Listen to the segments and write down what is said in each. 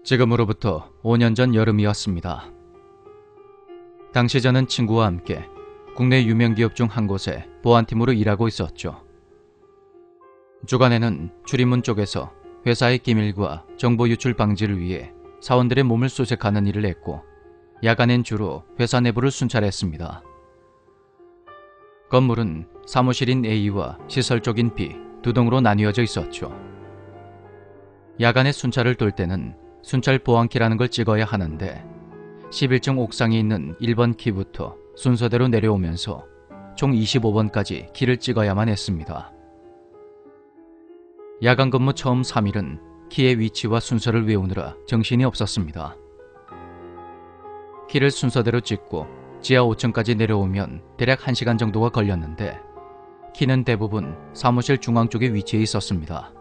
지금으로부터 5년 전 여름이었습니다. 당시 저는 친구와 함께 국내 유명 기업 중 한 곳에 보안팀으로 일하고 있었죠. 주간에는 출입문 쪽에서 회사의 기밀과 정보 유출 방지를 위해 사원들의 몸을 수색하는 일을 했고, 야간엔 주로 회사 내부를 순찰했습니다. 건물은 사무실인 A와 시설 쪽인 B 두 동으로 나뉘어져 있었죠. 야간에 순찰을 돌 때는 순찰 보안키라는 걸 찍어야 하는데 11층 옥상에 있는 1번 키부터 순서대로 내려오면서 총 25번까지 키를 찍어야만 했습니다. 야간 근무 처음 3일은 키의 위치와 순서를 외우느라 정신이 없었습니다. 키를 순서대로 찍고 지하 5층까지 내려오면 대략 1시간 정도가 걸렸는데, 키는 대부분 사무실 중앙 쪽에 위치해 있었습니다.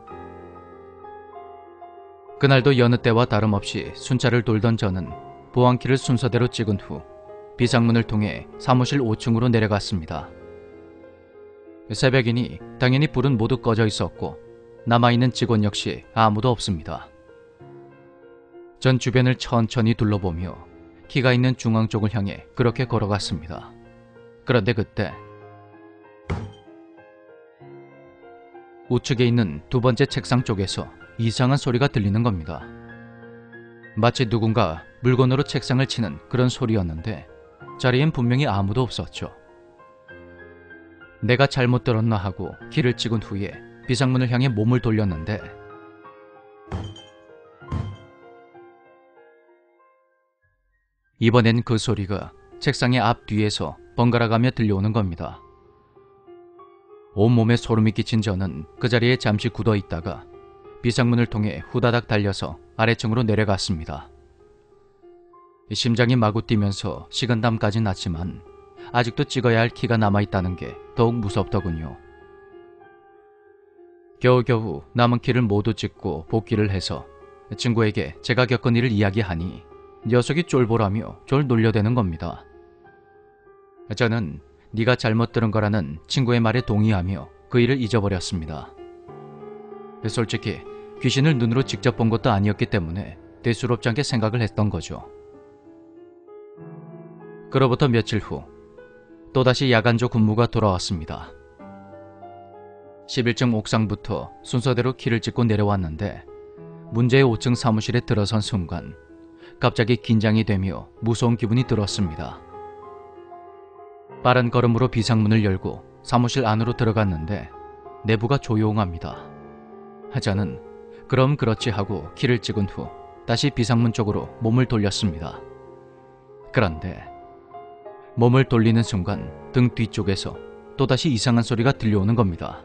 그날도 여느 때와 다름없이 순찰을 돌던 저는 보안키를 순서대로 찍은 후 비상문을 통해 사무실 5층으로 내려갔습니다. 새벽이니 당연히 불은 모두 꺼져 있었고 남아있는 직원 역시 아무도 없습니다. 전 주변을 천천히 둘러보며 키가 있는 중앙 쪽을 향해 그렇게 걸어갔습니다. 그런데 그때 우측에 있는 두 번째 책상 쪽에서 이상한 소리가 들리는 겁니다. 마치 누군가 물건으로 책상을 치는 그런 소리였는데 자리엔 분명히 아무도 없었죠. 내가 잘못 들었나 하고 키를 찍은 후에 비상문을 향해 몸을 돌렸는데 이번엔 그 소리가 책상의 앞뒤에서 번갈아가며 들려오는 겁니다. 온몸에 소름이 끼친 저는 그 자리에 잠시 굳어 있다가 비상문을 통해 후다닥 달려서 아래층으로 내려갔습니다. 심장이 마구 뛰면서 식은땀까지 났지만 아직도 찍어야 할 키가 남아있다는 게 더욱 무섭더군요. 겨우겨우 남은 키를 모두 찍고 복귀를 해서 친구에게 제가 겪은 일을 이야기하니 녀석이 쫄보라며 저를 놀려대는 겁니다. 저는 네가 잘못 들은 거라는 친구의 말에 동의하며 그 일을 잊어버렸습니다. 솔직히 귀신을 눈으로 직접 본 것도 아니었기 때문에 대수롭지 않게 생각을 했던 거죠. 그로부터 며칠 후 또다시 야간조 근무가 돌아왔습니다. 11층 옥상부터 순서대로 키를 찍고 내려왔는데 문제의 5층 사무실에 들어선 순간 갑자기 긴장이 되며 무서운 기분이 들었습니다. 빠른 걸음으로 비상문을 열고 사무실 안으로 들어갔는데 내부가 조용합니다. 저는 그럼 그렇지 하고 키를 찍은 후 다시 비상문 쪽으로 몸을 돌렸습니다. 그런데 몸을 돌리는 순간 등 뒤쪽에서 또다시 이상한 소리가 들려오는 겁니다.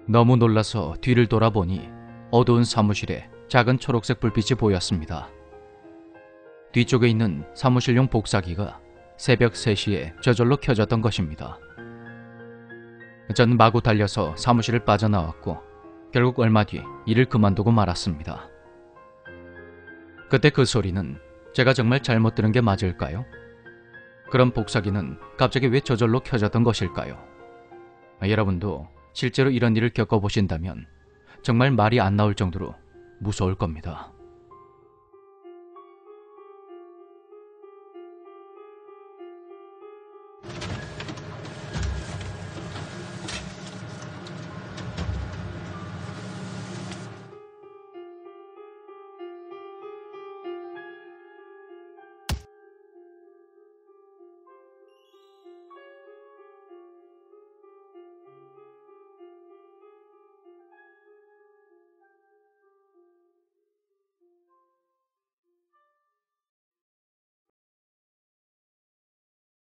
너무 놀라서 뒤를 돌아보니 어두운 사무실에 작은 초록색 불빛이 보였습니다. 뒤쪽에 있는 사무실용 복사기가 새벽 3시에 저절로 켜졌던 것입니다. 전 마구 달려서 사무실을 빠져나왔고 결국 얼마 뒤 일을 그만두고 말았습니다. 그때 그 소리는 제가 정말 잘못 들은 게 맞을까요? 그럼 복사기는 갑자기 왜 저절로 켜졌던 것일까요? 여러분도 실제로 이런 일을 겪어보신다면 정말 말이 안 나올 정도로 무서울 겁니다.